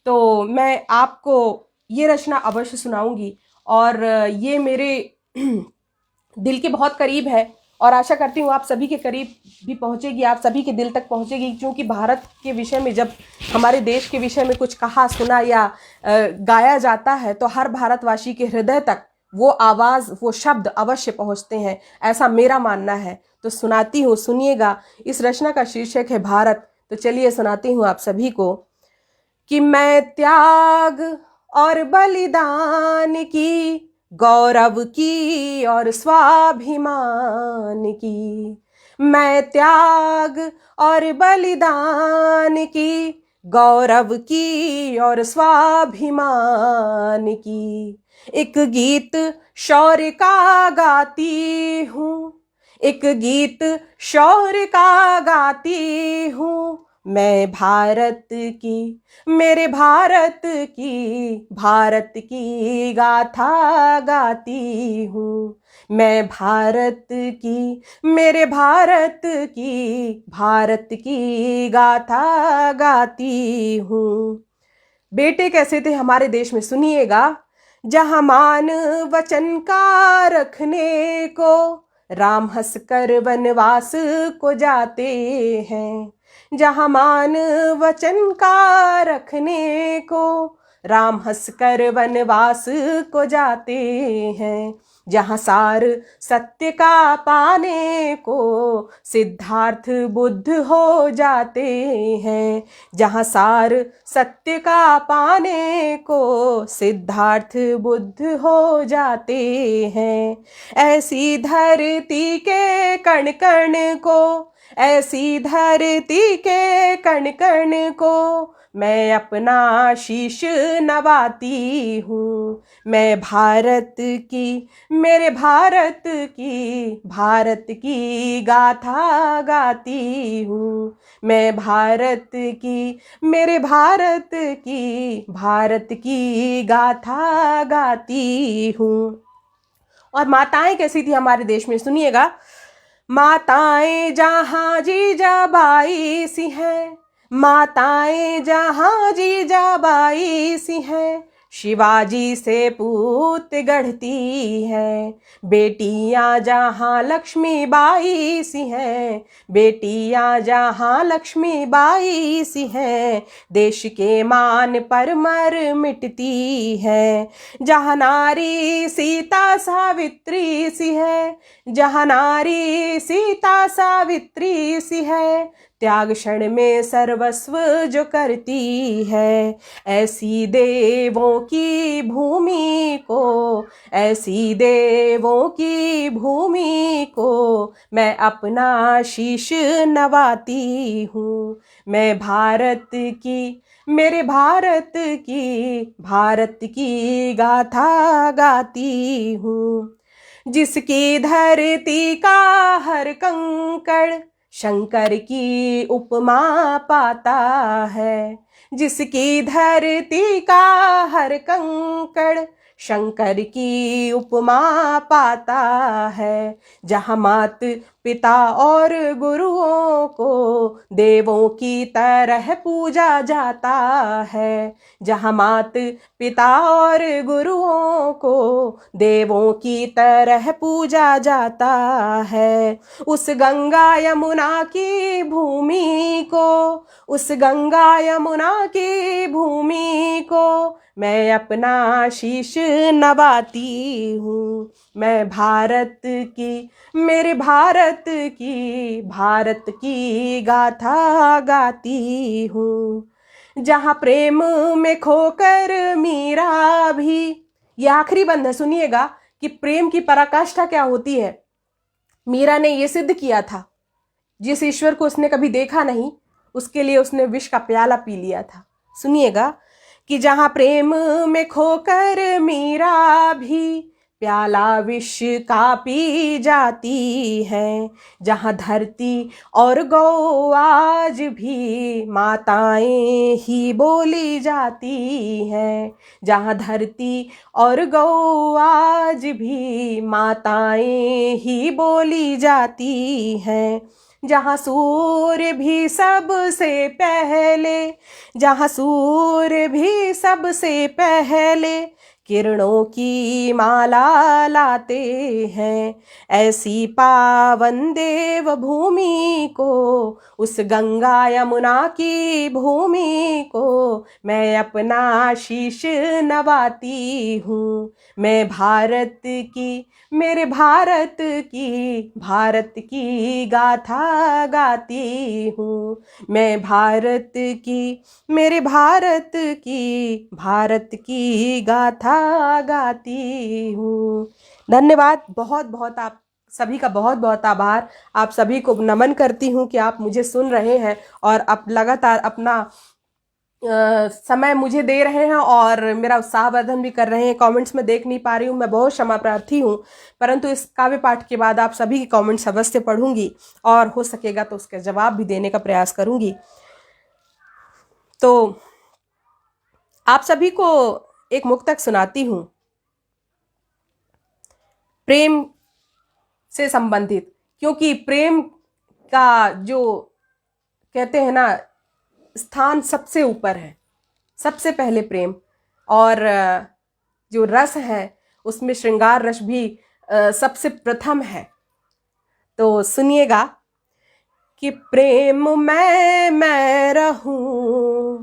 A: तो मैं आपको ये रचना अवश्य सुनाऊंगी, और ये मेरे दिल के बहुत करीब है, और आशा करती हूँ आप सभी के करीब भी पहुँचेगी, आप सभी के दिल तक पहुँचेगी। क्योंकि भारत के विषय में, जब हमारे देश के विषय में कुछ कहा सुना या गाया जाता है, तो हर भारतवासी के हृदय तक वो आवाज़, वो शब्द अवश्य पहुँचते हैं, ऐसा मेरा मानना है। तो सुनाती हूँ, सुनिएगा। इस रचना का शीर्षक है भारत। तो चलिए सुनाती हूँ आप सभी को कि मैं त्याग और बलिदान की, गौरव की और स्वाभिमान की। मैं त्याग और बलिदान की, गौरव की और स्वाभिमान की। एक गीत शौर्य का गाती हूँ। एक गीत शौर्य का गाती हूँ मैं भारत की, मेरे भारत की गाथा गाती हूँ मैं भारत की, मेरे भारत की गाथा गाती हूँ। बेटे कैसे थे हमारे देश में, सुनिएगा। जहां मान वचन का रखने को राम हंसकर वनवास को जाते हैं, जहां मान वचन का रखने को राम हंसकर वनवास को जाते हैं, जहां सार सत्य का पाने को सिद्धार्थ बुद्ध हो जाते हैं, जहां सार सत्य का पाने को सिद्धार्थ बुद्ध हो जाते हैं। ऐसी धरती के कण कण को, ऐसी धरती के कण कण को मैं अपना शीश नवाती हूँ मैं भारत की, मेरे भारत की गाथा गाती हूँ मैं भारत की, मेरे भारत की गाथा गाती हूँ। और माताएं कैसी थी हमारे देश में, सुनिएगा। माताएं जहाँ जीजाबाई सी हैं, माताएं जहाँ जीजाबाई सी हैं, शिवाजी से पूत गढ़ती हैं। बेटियां जहाँ लक्ष्मीबाई सी हैं, बेटियां जहाँ लक्ष्मीबाई सी हैं, देश के मान पर मर मिटती हैं। जहाँ नारी सीता सावित्री सी है, जहाँ नारी सीता सावित्री सी है, त्याग क्षण में सर्वस्व जो करती है। ऐसी देवों की भूमि को, ऐसी देवों की भूमि को मैं अपना शीश नवाती हूँ मैं भारत की, मेरे भारत की गाथा गाती हूँ। जिसकी धरती का हर कंकड़ शंकर की उपमा पाता है, जिसकी धरती का हर कंकड़ शंकर की उपमा पाता है। जहाँ मात पिता और गुरुओं को देवों की तरह पूजा जाता है, जहाँ मात पिता और गुरुओं को देवों की तरह पूजा जाता है, उस गंगा यमुना की भूमि को, उस गंगा यमुना की भूमि को मैं अपना शीश नवाती हूँ मैं भारत की, मेरे भारत की गाथा गाती हूँ। जहाँ प्रेम में खोकर मीरा भी, ये आखिरी बंद है, सुनिएगा कि प्रेम की पराकाष्ठा क्या होती है। मीरा ने ये सिद्ध किया था, जिस ईश्वर को उसने कभी देखा नहीं उसके लिए उसने विष का प्याला पी लिया था। सुनिएगा कि जहाँ प्रेम में खोकर मीरा भी प्याला विष का पी जाती है, जहाँ धरती और गौ आज भी माताएं ही बोली जाती हैं, जहाँ धरती और गौ आज भी माताएं ही बोली जाती हैं, जहाँ सूर्य भी सबसे पहले, जहाँ सूर्य भी सबसे पहले किरणों की माला लाते हैं, ऐसी पावन देव भूमि को, उस गंगा यमुना की भूमि को मैं अपना शीश नवाती हूँ मैं भारत की, मेरे भारत की गाथा गाती हूँ मैं भारत की, मेरे भारत की गाथा गाती हूँ। धन्यवाद, बहुत बहुत आप सभी का बहुत बहुत आभार। आप सभी को नमन करती हूँ कि आप मुझे सुन रहे हैं और आप लगातार अपना समय मुझे दे रहे हैं और मेरा उत्साहवर्धन भी कर रहे हैं। कमेंट्स में देख नहीं पा रही हूँ, मैं बहुत क्षमा प्रार्थी हूँ, परंतु इस काव्य पाठ के बाद आप सभी के कमेंट्स अवश्य पढ़ूंगी और हो सकेगा तो उसके जवाब भी देने का प्रयास करूंगी। तो आप सभी को एक मुक्तक सुनाती हूँ प्रेम से संबंधित, क्योंकि प्रेम का जो कहते हैं ना स्थान सबसे ऊपर है, सबसे पहले प्रेम, और जो रस है उसमें श्रृंगार रस भी सबसे प्रथम है। तो सुनिएगा कि प्रेम मैं रहूं,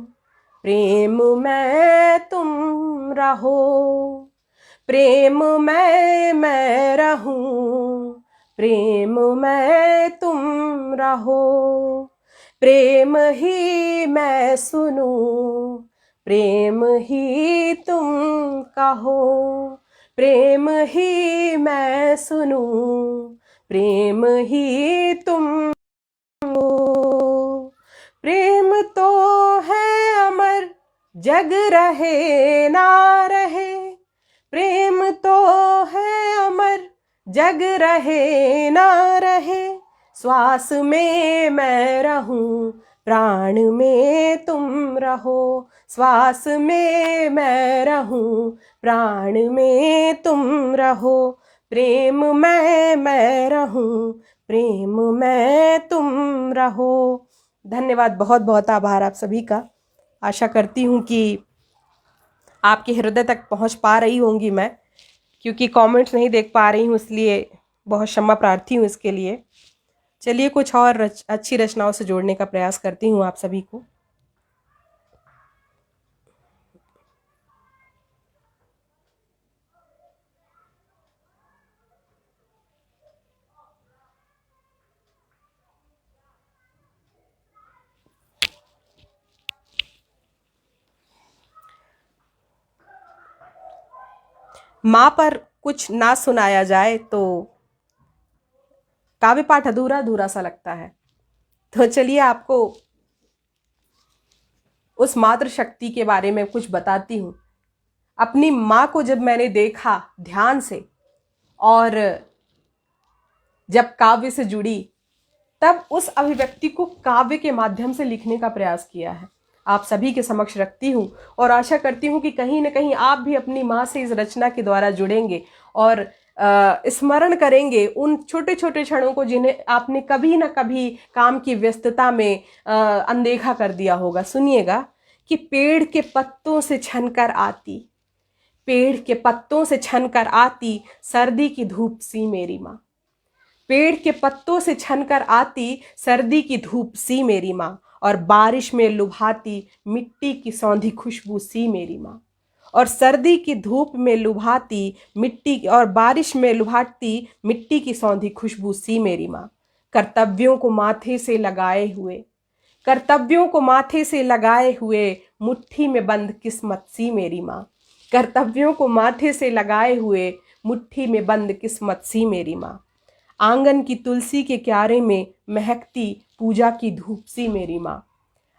A: प्रेम में तुम रहो, प्रेम मैं रहूं, प्रेम में तुम रहो, प्रेम ही मैं सुनूं, प्रेम ही तुम कहो, प्रेम ही मैं सुनूं, प्रेम ही तुम हो। प्रेम तो है अमर, जग रहे ना रहे, प्रेम तो है अमर, जग रहे ना रहे, श्वास में मैं रहूं, प्राण में तुम रहो, श्वास में मैं रहूं, प्राण में तुम रहो, प्रेम मैं रहूं, प्रेम में तुम रहो। धन्यवाद, बहुत बहुत आभार आप सभी का। आशा करती हूँ कि आपके हृदय तक पहुँच पा रही होंगी मैं, क्योंकि कमेंट्स नहीं देख पा रही हूँ, इसलिए बहुत क्षमा प्रार्थी हूँ इसके लिए। चलिए कुछ और अच्छी रचनाओं से जोड़ने का प्रयास करती हूँ आप सभी को। माँ पर कुछ ना सुनाया जाए तो काव्य पाठ अधूरा अधूरा सा लगता है। तो चलिए आपको उस मातृ शक्ति के बारे में कुछ बताती हूँ। अपनी माँ को जब मैंने देखा ध्यान से और जब काव्य से जुड़ी, तब उस अभिव्यक्ति को काव्य के माध्यम से लिखने का प्रयास किया है। आप सभी के समक्ष रखती हूँ और आशा करती हूँ कि कहीं न कहीं आप भी अपनी माँ से इस रचना के द्वारा जुड़ेंगे और स्मरण करेंगे उन छोटे छोटे क्षणों को जिन्हें आपने कभी न कभी काम की व्यस्तता में अनदेखा कर दिया होगा। सुनिएगा कि पेड़ के पत्तों से छनकर आती, पेड़ के पत्तों से छनकर आती सर्दी की धूप सी मेरी माँ, पेड़ के पत्तों से छनकर आती सर्दी की धूप सी मेरी माँ, और बारिश में लुभाती मिट्टी की सौंधी खुशबू सी मेरी माँ, और सर्दी की धूप में लुभाती मिट्टी और बारिश में लुभाती मिट्टी की सौंधी खुशबू सी मेरी माँ। कर्तव्यों को माथे से लगाए हुए, कर्तव्यों को माथे से लगाए हुए मुट्ठी में बंद किस्मत सी मेरी माँ, कर्तव्यों को माथे से लगाए हुए मुट्ठी में बंद किस्मत सी मेरी माँ। आंगन की तुलसी के क्यारे में महकती पूजा की धूप सी मेरी माँ,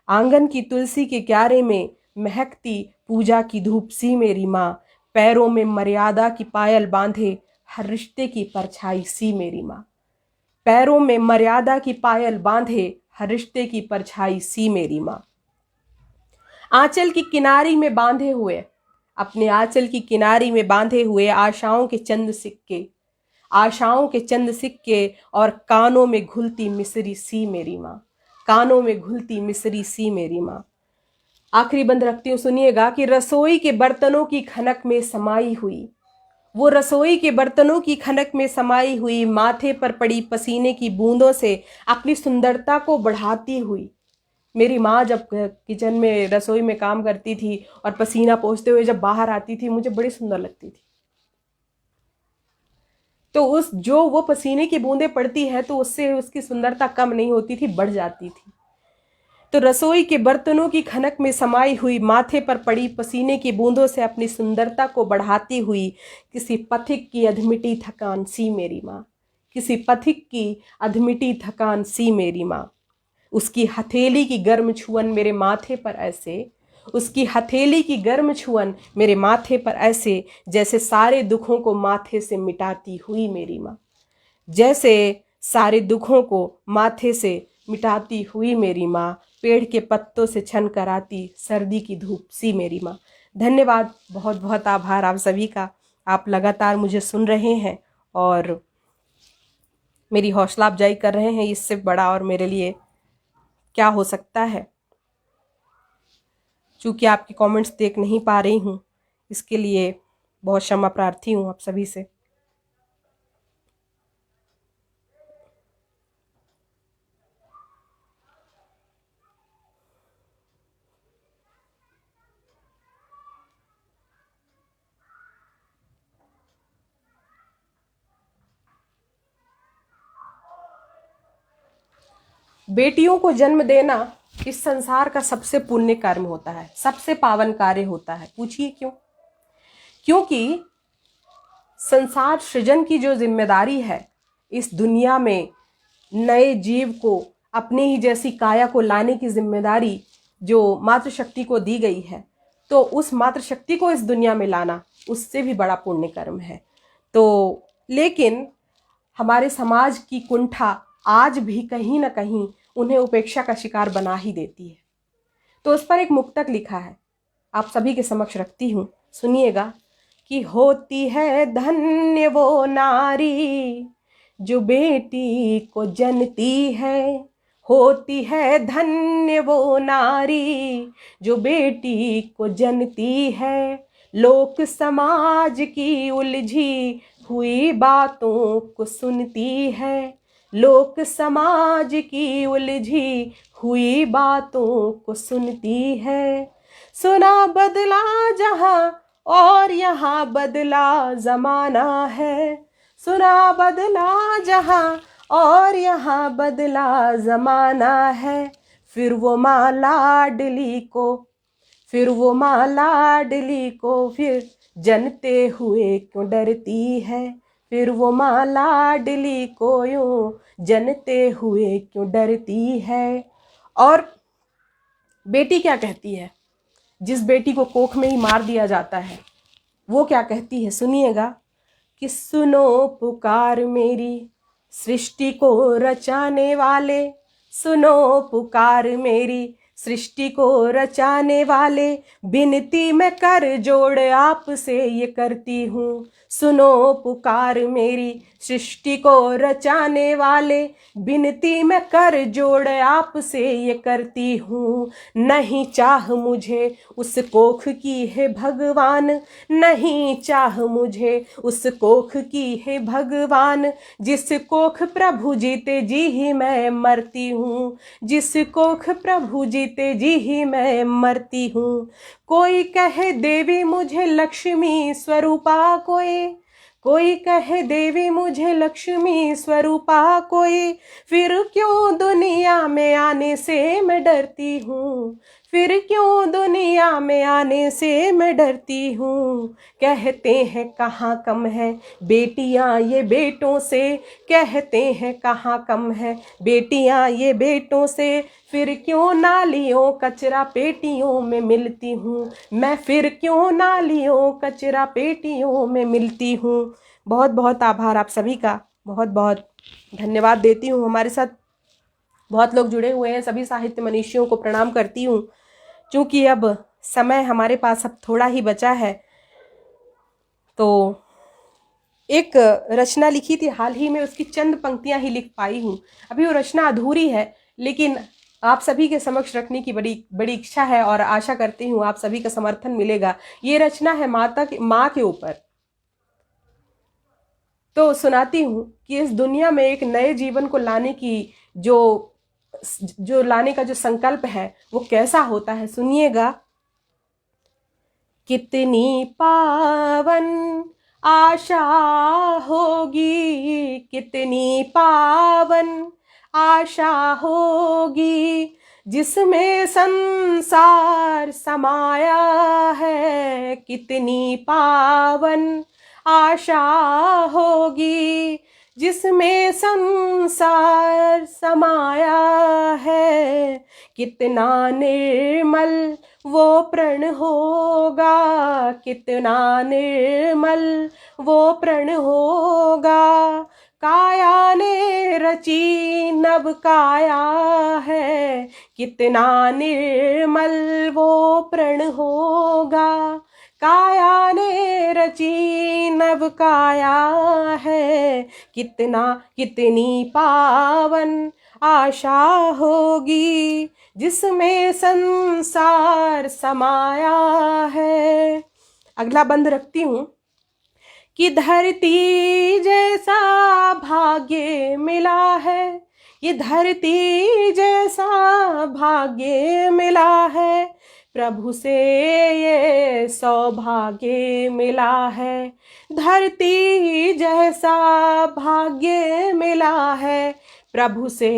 A: आंगन की तुलसी के क्यारे में महकती पूजा की धूप सी मेरी माँ। पैरों में मर्यादा की पायल बांधे हर रिश्ते की परछाई सी मेरी माँ, पैरों में मर्यादा की पायल बांधे हर रिश्ते की परछाई सी मेरी माँ। आंचल की किनारी में बांधे हुए, अपने आंचल की किनारी में बांधे हुए आशाओं के चंद सिक्के, आशाओं के चंद सिक्के, और कानों में घुलती मिसरी सी मेरी माँ, कानों में घुलती मिसरी सी मेरी माँ। आखिरी बंद रखती हूँ, सुनिएगा कि रसोई के बर्तनों की खनक में समाई हुई, वो रसोई के बर्तनों की खनक में समाई हुई माथे पर पड़ी पसीने की बूंदों से अपनी सुंदरता को बढ़ाती हुई। मेरी माँ जब किचन में रसोई में काम करती थी और पसीना पोंछते हुए जब बाहर आती थी, मुझे बड़ी सुंदर लगती थी। तो उस जो वो पसीने की बूंदें पड़ती है तो उससे उसकी सुंदरता कम नहीं होती थी, बढ़ जाती थी। तो रसोई के बर्तनों की खनक में समाई हुई माथे पर पड़ी पसीने की बूंदों से अपनी सुंदरता को बढ़ाती हुई किसी पथिक की अधमिटी थकान सी मेरी माँ, किसी पथिक की अधमिटी थकान सी मेरी माँ। उसकी हथेली की गर्म छुअन मेरे माथे पर ऐसे, उसकी हथेली की गर्म छुअन मेरे माथे पर ऐसे जैसे सारे दुखों को माथे से मिटाती हुई मेरी माँ, जैसे सारे दुखों को माथे से मिटाती हुई मेरी माँ, पेड़ के पत्तों से छन कराती सर्दी की धूप सी मेरी माँ। धन्यवाद, बहुत बहुत आभार आप सभी का। आप लगातार मुझे सुन रहे हैं और मेरी हौसला अफजाई कर रहे हैं। इससे बड़ा और मेरे लिए क्या हो सकता है। चूँकि आपके कमेंट्स देख नहीं पा रही हूँ, इसके लिए बहुत क्षमा प्रार्थी हूँ आप सभी से। बेटियों को जन्म देना इस संसार का सबसे पुण्य कर्म होता है, सबसे पावन कार्य होता है। पूछिए क्यों? क्योंकि संसार सृजन की जो जिम्मेदारी है, इस दुनिया में नए जीव को अपनी ही जैसी काया को लाने की जिम्मेदारी जो मातृशक्ति को दी गई है, तो उस मातृशक्ति को इस दुनिया में लाना उससे भी बड़ा पुण्य कर्म है। तो लेकिन हमारे समाज की कुंठा आज भी कहीं ना कहीं उन्हें उपेक्षा का शिकार बना ही देती है। तो उस पर एक मुक्तक लिखा है, आप सभी के समक्ष रखती हूँ, सुनिएगा। कि होती है धन्य वो नारी जो बेटी को जनती है, होती है धन्य वो नारी जो बेटी को जनती है। लोक समाज की उलझी हुई बातों को सुनती है, लोक समाज की उलझी हुई बातों को सुनती है। सुना बदला जहां और यहाँ बदला जमाना है, सुना बदला जहां और यहाँ बदला जमाना है। फिर वो माँ लाडली को, फिर वो माँ लाडली को फिर जनते हुए क्यों डरती है, फिर वो माँ लाडली को यूं जनते हुए क्यों डरती है। और बेटी क्या कहती है? जिस बेटी को कोख में ही मार दिया जाता है, वो क्या कहती है? सुनिएगा। कि सुनो पुकार मेरी सृष्टि को रचाने वाले, सुनो पुकार मेरी सृष्टि को रचाने वाले, बिनती मैं कर जोड़ आपसे ये करती हूँ। सुनो पुकार मेरी सृष्टि को रचाने वाले, बिनती मैं कर जोड़ आपसे ये करती हूँ। नहीं चाह मुझे उस कोख की है भगवान, नहीं चाह मुझे उस कोख की है भगवान, जिस कोख प्रभु जीते जी ही मैं मरती हूँ, जिस कोख प्रभु जीते जी ही मैं मरती हूँ। कोई कहे देवी मुझे लक्ष्मी स्वरूपा, कोई कहे देवी मुझे लक्ष्मी स्वरूपा कोई, फिर क्यों दुनिया में आने से मैं डरती हूँ, फिर क्यों दुनिया में आने से मैं डरती हूँ। कहते हैं कहाँ कम है बेटियाँ ये बेटों से, कहते हैं कहाँ कम है बेटियाँ ये बेटों से, फिर क्यों नालियों कचरा पेटियों में मिलती हूँ मैं, फिर क्यों नालियों कचरा पेटियों में मिलती हूँ। बहुत बहुत आभार आप सभी का, बहुत बहुत धन्यवाद देती हूँ। हमारे साथ बहुत लोग जुड़े हुए हैं, सभी साहित्य मनीषियों को प्रणाम करती हूँ। चूँकि अब समय हमारे पास अब थोड़ा ही बचा है, तो एक रचना लिखी थी हाल ही में, उसकी चंद पंक्तियां ही लिख पाई हूँ। अभी वो रचना अधूरी है, लेकिन आप सभी के समक्ष रखने की बड़ी बड़ी इच्छा है और आशा करती हूँ आप सभी का समर्थन मिलेगा। ये रचना है माँ के ऊपर। तो सुनाती हूँ कि इस दुनिया में एक नए जीवन को लाने की जो लाने का जो संकल्प है वो कैसा होता है, सुनिएगा। कितनी पावन आशा होगी, कितनी पावन आशा होगी, जिसमें संसार समाया है। कितनी पावन आशा होगी, जिसमें संसार समाया है। कितना निर्मल वो प्रण होगा कितना निर्मल, वो प्रण होगा। काया ने रची नव काया है, कितना निर्मल वो प्रण होगा। काया ने रची नव काया है, कितनी पावन आशा होगी, जिसमें संसार समाया है। अगला बंद रखती हूँ कि धरती जैसा भाग्य मिला है, ये धरती जैसा भाग्य मिला है, प्रभु से ये सौभाग्य मिला है। धरती जैसा भाग्य मिला है, प्रभु से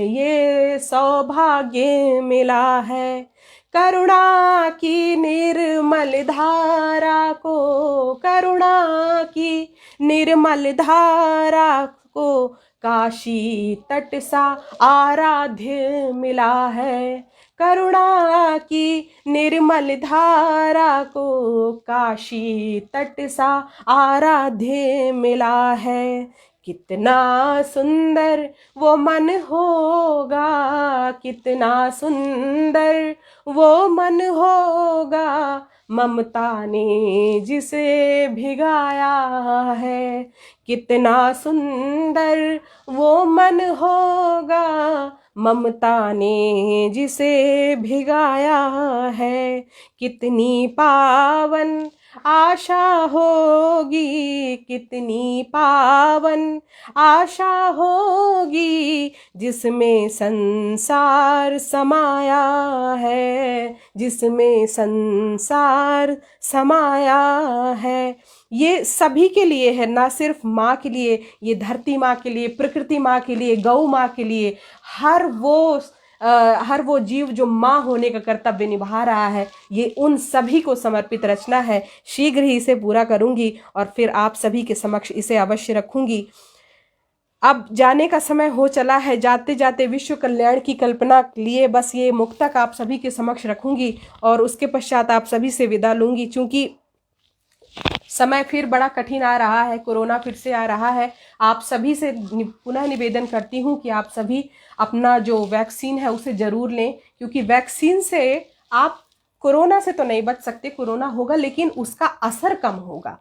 A: ये सौभाग्य मिला है। करुणा की निर्मल धारा को, करुणा की निर्मल धारा को काशी तट सा आराध्य मिला है। करुणा की निर्मल धारा को काशी तट सा आराध्य मिला है। कितना सुंदर वो मन होगा, कितना सुंदर वो मन होगा, ममता ने जिसे भिगाया है। कितना सुंदर वो मन होगा, ममता ने जिसे भिगाया है। कितनी पावन आशा होगी, कितनी पावन आशा होगी, जिसमें संसार समाया है, जिसमें संसार समाया है। ये सभी के लिए है, ना सिर्फ माँ के लिए, ये धरती माँ के लिए, प्रकृति माँ के लिए, गौ माँ के लिए, हर वो जीव जो माँ होने का कर्तव्य निभा रहा है, ये उन सभी को समर्पित रचना है। शीघ्र ही इसे पूरा करूंगी और फिर आप सभी के समक्ष इसे अवश्य रखूंगी। अब जाने का समय हो चला है। जाते जाते विश्व कल्याण की कल्पना लिए बस ये मुक्तक आप सभी के समक्ष रखूंगी और उसके पश्चात आप सभी से विदा लूंगी। चूंकि समय फिर बड़ा कठिन आ रहा है, कोरोना फिर से आ रहा है। आप सभी से पुनः निवेदन करती हूँ कि आप सभी अपना जो वैक्सीन है उसे ज़रूर लें, क्योंकि वैक्सीन से आप कोरोना से तो नहीं बच सकते, कोरोना होगा लेकिन उसका असर कम होगा।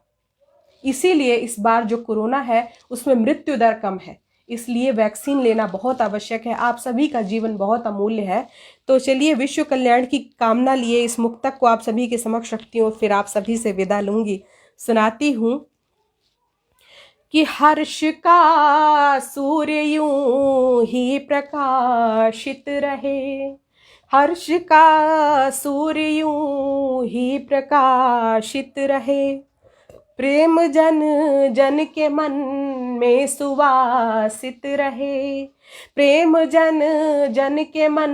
A: इसीलिए इस बार जो कोरोना है उसमें मृत्यु दर कम है, इसलिए वैक्सीन लेना बहुत आवश्यक है। आप सभी का जीवन बहुत अमूल्य है। तो चलिए, विश्व कल्याण की कामना लिए इस मुक्तक को आप सभी के समक्ष रखती हूँ, फिर आप सभी से विदा लूंगी। सुनाती हूँ कि हर्ष का सूर्य यूं ही प्रकाशित रहे, हर्ष का सूर्य यूं ही प्रकाशित रहे, प्रेम जन जन के मन में सुवासित रहे, प्रेम जन जन के मन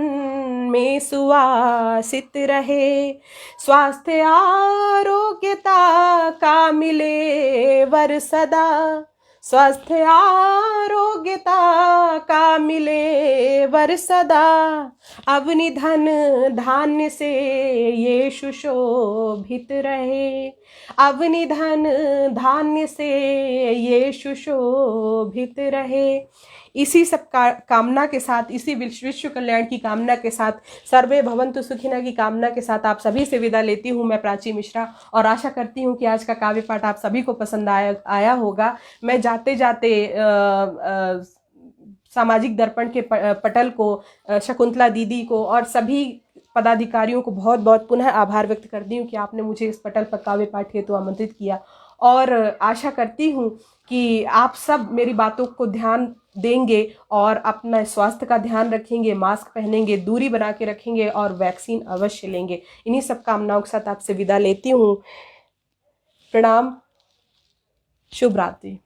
A: में सुवासित रहे, स्वास्थ्य आरोग्यता का मिले वर सदा, स्वास्थ्य आरोग्यता का मिले वर सदा, अवनि धन धान्य से ये सुशोभित रहे, अवनि धन धान्य से ये सुशोभित रहे। इसी सब कामना के साथ, इसी विश्व कल्याण की कामना के साथ, सर्वे भवन्तु सुखिनः की कामना के साथ आप सभी से विदा लेती हूँ मैं प्राची मिश्रा, और आशा करती हूँ कि आज का काव्य पाठ आप सभी को पसंद आया होगा। मैं जाते जाते सामाजिक दर्पण के पटल को, शकुंतला दीदी को और सभी पदाधिकारियों को बहुत बहुत पुनः आभार व्यक्त करती हूँ कि आपने मुझे इस पटल पर काव्य पाठ हेतु आमंत्रित किया, और आशा करती हूँ कि आप सब मेरी बातों को ध्यान देंगे और अपना स्वास्थ्य का ध्यान रखेंगे, मास्क पहनेंगे, दूरी बना के रखेंगे और वैक्सीन अवश्य लेंगे। इन्हीं सब कामनाओं के साथ आपसे विदा लेती हूँ। प्रणाम, शुभ रात्रि।